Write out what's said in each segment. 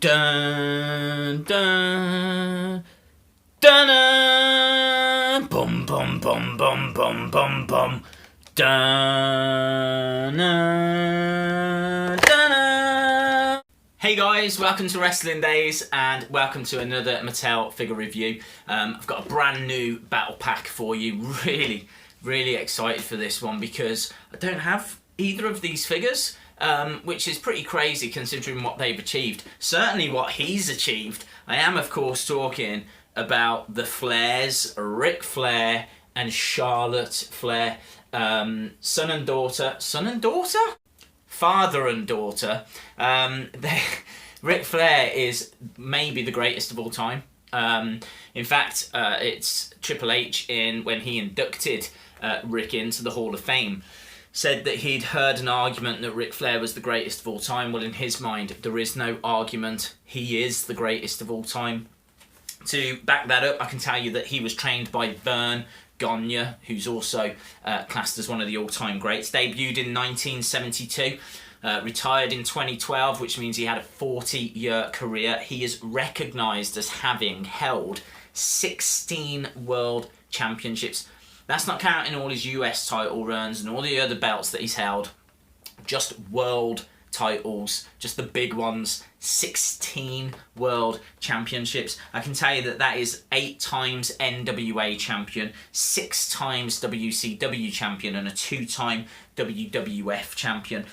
Dun dun dun dun bum bum bum bum bum bum bum dun dun dun. Hey guys, welcome to Wrestling Days and welcome to another Mattel figure review. I've got a brand new battle pack for you. Really excited for this one because I don't have either of these figures. Which is pretty crazy considering what they've achieved. Certainly what he's achieved. I am, of course, talking about the Flairs, Ric Flair and Charlotte Flair. Son and daughter? Father and daughter. Ric Flair is maybe the greatest of all time. In fact, it's Triple H when he inducted Rick into the Hall of Fame. Said that he'd heard an argument that Ric Flair was the greatest of all time. Well, in his mind, there is no argument. He is the greatest of all time. To back that up, I can tell you that he was trained by Vern Gagne, who's also classed as one of the all-time greats. Debuted in 1972, retired in 2012, which means he had a 40-year career. He is recognised as having held 16 world championships. That's not counting all his US title runs and all the other belts that he's held. Just world titles, just the big ones. 16 world championships. I can tell you that that is 8 times NWA champion, 6 times WCW champion, and a 2-time WWF champion.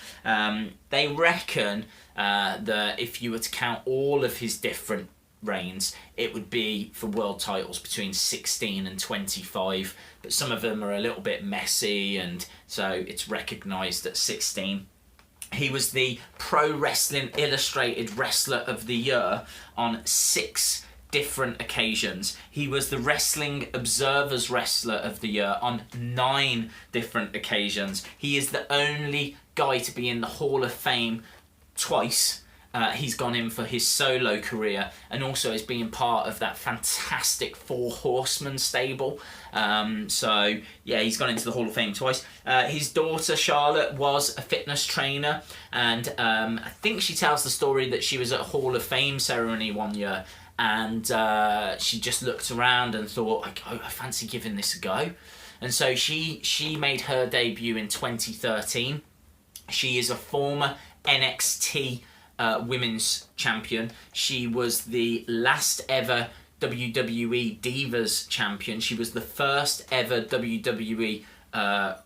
They reckon that if you were to count all of his different reigns, it would be for world titles between 16 and 25, but some of them are a little bit messy, and so it's recognised at 16. He was the Pro Wrestling Illustrated Wrestler of the Year on 6 different occasions. He was the Wrestling Observer's Wrestler of the Year on 9 different occasions. He is the only guy to be in the Hall of Fame twice. He's gone in for his solo career and also as being part of that fantastic 4 Horsemen stable. So, yeah, he's gone into the Hall of Fame twice. His daughter, Charlotte, was a fitness trainer, and I think she tells the story that she was at a Hall of Fame ceremony one year, and she just looked around and thought, I fancy giving this a go. And so she made her debut in 2013. She is a former NXT women's champion. She was the last ever WWE Divas champion. She was the first ever WWE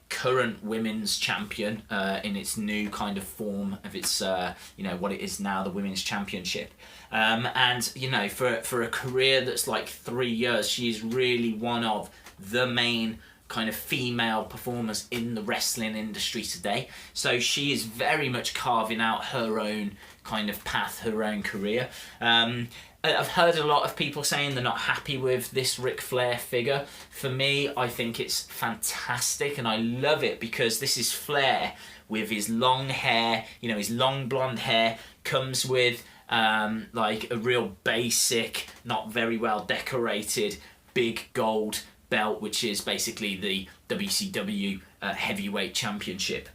current women's champion in its new kind of form of its, what it is now, the Women's Championship. And, for a career that's like 3 years, she's really one of the main kind of female performers in the wrestling industry today. So she is very much carving out her own kind of path, her own career. I've heard a lot of people saying they're not happy with this Ric Flair figure. For me, I think it's fantastic and I love it because this is Flair with his long hair, his long blonde hair comes with like a real basic, not very well decorated, big gold belt, which is basically the WCW Heavyweight Championship.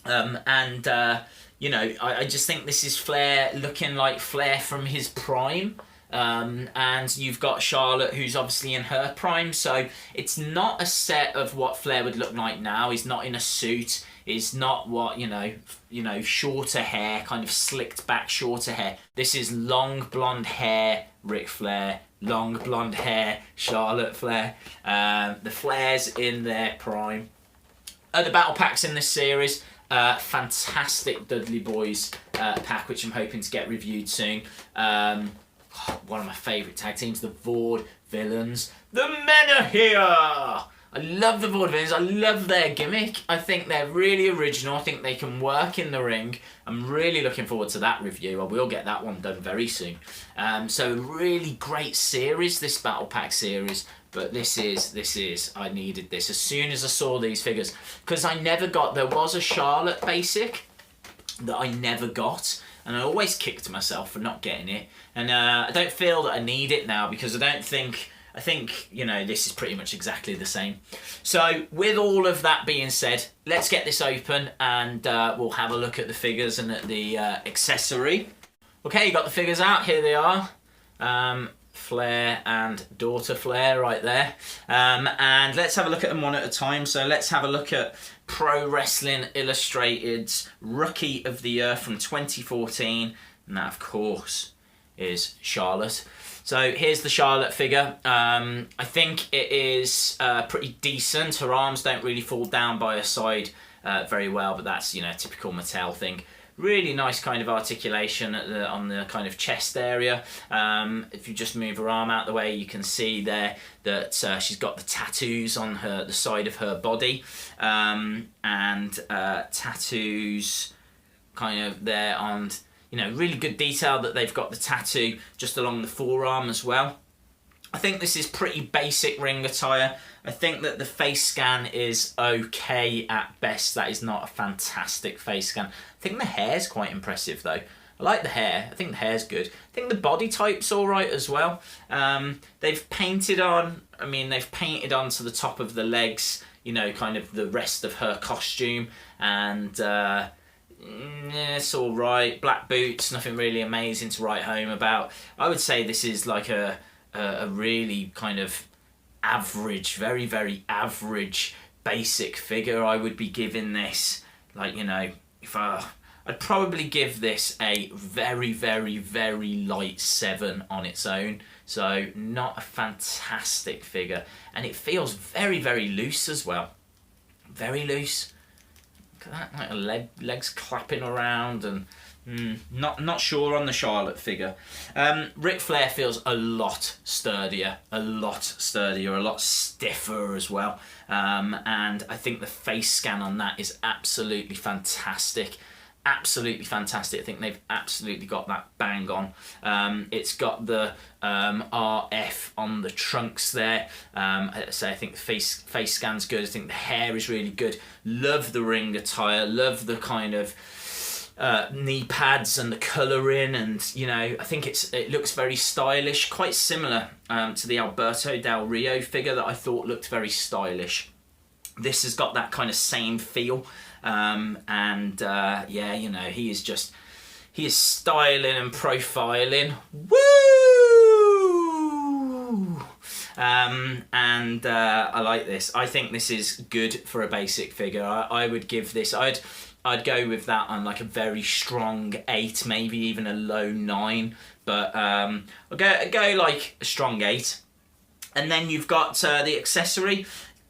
I just think this is Flair looking like Flair from his prime. And you've got Charlotte, who's obviously in her prime, so it's not a set of what Flair would look like now. He's not in a suit. It's not what, shorter hair, kind of slicked back shorter hair. This is long blonde hair Ric Flair, long blonde hair Charlotte Flair. The Flairs in their prime. The battle packs in this series, fantastic Dudley Boys pack, which I'm hoping to get reviewed soon. One of my favourite tag teams, the Vaude Villains. The men are here! I love the Vaude Villains. I love their gimmick. I think they're really original. I think they can work in the ring. I'm really looking forward to that review. I will get that one done very soon. So a really great series, this Battle Pack series. But this is, I needed this as soon as I saw these figures. Because there was a Charlotte basic that I never got. And I always kicked myself for not getting it. And I don't feel that I need it now because I think, this is pretty much exactly the same. So with all of that being said, let's get this open and we'll have a look at the figures and at the accessory. Okay, you got the figures out. Here they are. Flair and daughter Flair right there. And let's have a look at them one at a time. So let's have a look at Pro Wrestling Illustrated's Rookie of the Year from 2014. And that, of course, is Charlotte. So here's the Charlotte figure. I think it is pretty decent. Her arms don't really fall down by her side very well, but that's, you know, a typical Mattel thing. Really nice kind of articulation on the kind of chest area. If you just move her arm out the way, you can see there that she's got the tattoos on the side of her body, and tattoos kind of there on, you know, really good detail that they've got the tattoo just along the forearm as well. I think this is pretty basic ring attire. I think that the face scan is okay at best. That is not a fantastic face scan. I think the hair's quite impressive though. I like the hair. I think the hair's good. I think the body type's all right as well. They've painted on, they've painted onto the top of the legs, you know, kind of the rest of her costume, and it's all right. Black boots, nothing really amazing to write home about. I would say this is like a really kind of average, very, very average basic figure. I would be giving this, like, you know, I'd probably give this a very, very, very light 7 on its own. So not a fantastic figure. And it feels very, very loose as well. Very loose. Look at that, like legs clapping around, and not sure on the Charlotte figure. Ric Flair feels a lot sturdier, a lot stiffer as well. And I think the face scan on that is absolutely fantastic. Absolutely fantastic. I think they've absolutely got that bang on. It's got the RF on the trunks there. So I think the face scan's good. I think the hair is really good. Love the ring attire. Love the kind of knee pads and the colouring, and, you know, I think it looks very stylish. Quite similar to the Alberto Del Rio figure that I thought looked very stylish. This has got that kind of same feel. Yeah, you know, he is styling and profiling. Woo! I like this. I think this is good for a basic figure. I would give this, I'd go with that on like a very strong 8, maybe even a low 9, but I'll go like a strong 8. And then you've got the accessory.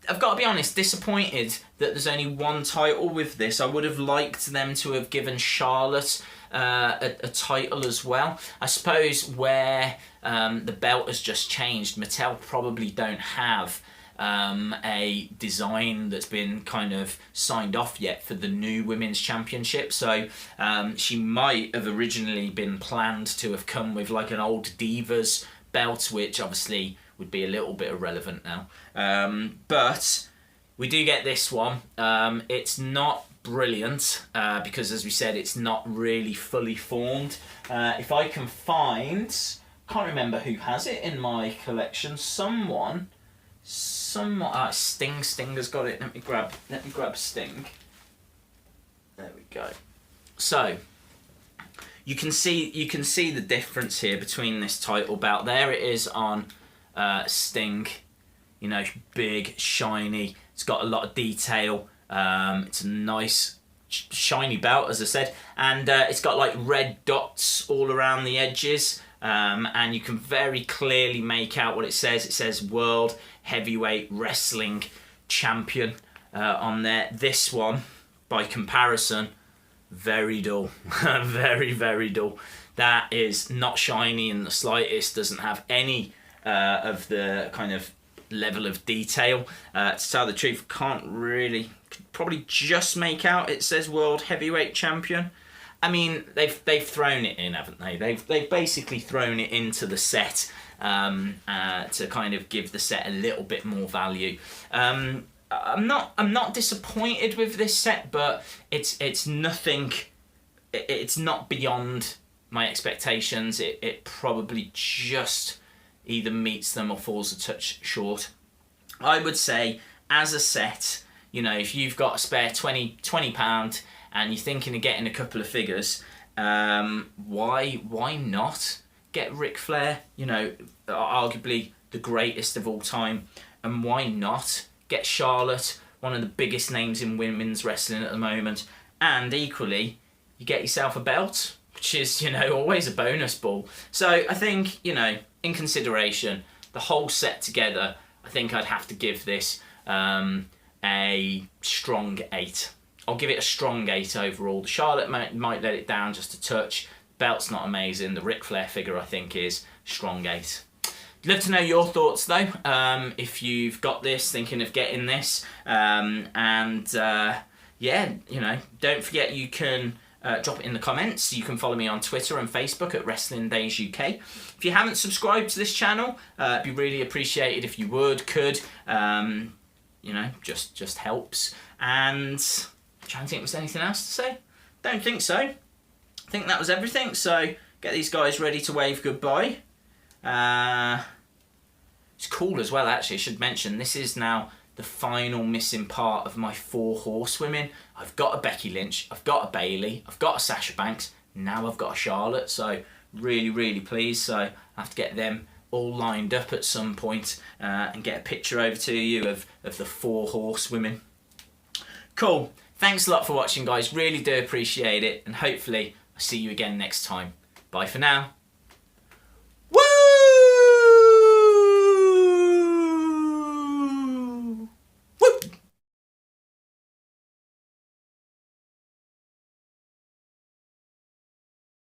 I've got to be honest, disappointed that there's only one title with this. I would have liked them to have given Charlotte a title as well. I suppose where the belt has just changed, Mattel probably don't have a design that's been kind of signed off yet for the new Women's Championship. So she might have originally been planned to have come with like an old Divas belt, which obviously would be a little bit irrelevant now. But we do get this one. It's not brilliant because, as we said, it's not really fully formed. If I can find, can't remember who has it in my collection. Someone, Sting has got it. Let me grab Sting. There we go. So you can see the difference here between this title belt. There it is on Sting, you know, big, shiny. It's got a lot of detail. It's a nice, shiny belt, as I said, and it's got like red dots all around the edges. And you can very clearly make out what it says. It says World Heavyweight Wrestling Champion on there. This one, by comparison, very dull. Very, very dull. That is not shiny in the slightest, doesn't have any of the kind of level of detail. To tell the truth, could probably just make out it says World Heavyweight Champion. I mean, they've thrown it in, haven't they? They've basically thrown it into the set to kind of give the set a little bit more value. I'm not disappointed with this set, but it's nothing. It's not beyond my expectations. It probably just either meets them or falls a touch short. I would say, as a set, you know, if you've got a spare £20 and you're thinking of getting a couple of figures, Why not get Ric Flair? You know, arguably the greatest of all time, and why not get Charlotte, one of the biggest names in women's wrestling at the moment, and equally, you get yourself a belt, which is, you know, always a bonus ball. So I think, you know, in consideration, the whole set together, I think I'd have to give this a strong 8. I'll give it a strong 8 overall. The Charlotte might let it down just a touch. Belt's not amazing. The Ric Flair figure, I think, is strong 8. Love to know your thoughts though, if you've got this, thinking of getting this, yeah, you know, don't forget you can drop it in the comments. You can follow me on Twitter and Facebook at Wrestling Days UK. If you haven't subscribed to this channel, it'd be really appreciated if you could, you know, just helps. And I'm trying to think, was there anything else to say? Don't think so. I think that was everything. So get these guys ready to wave goodbye. It's cool as well, actually. I should mention, this is now the final missing part of my 4 horsewomen. I've got a Becky Lynch, I've got a Bayley, I've got a Sasha Banks, now I've got a Charlotte. So really, really pleased. So I have to get them all lined up at some point and get a picture over to you of the 4 horsewomen. Cool. Thanks a lot for watching, guys. Really do appreciate it. And hopefully I'll see you again next time. Bye for now.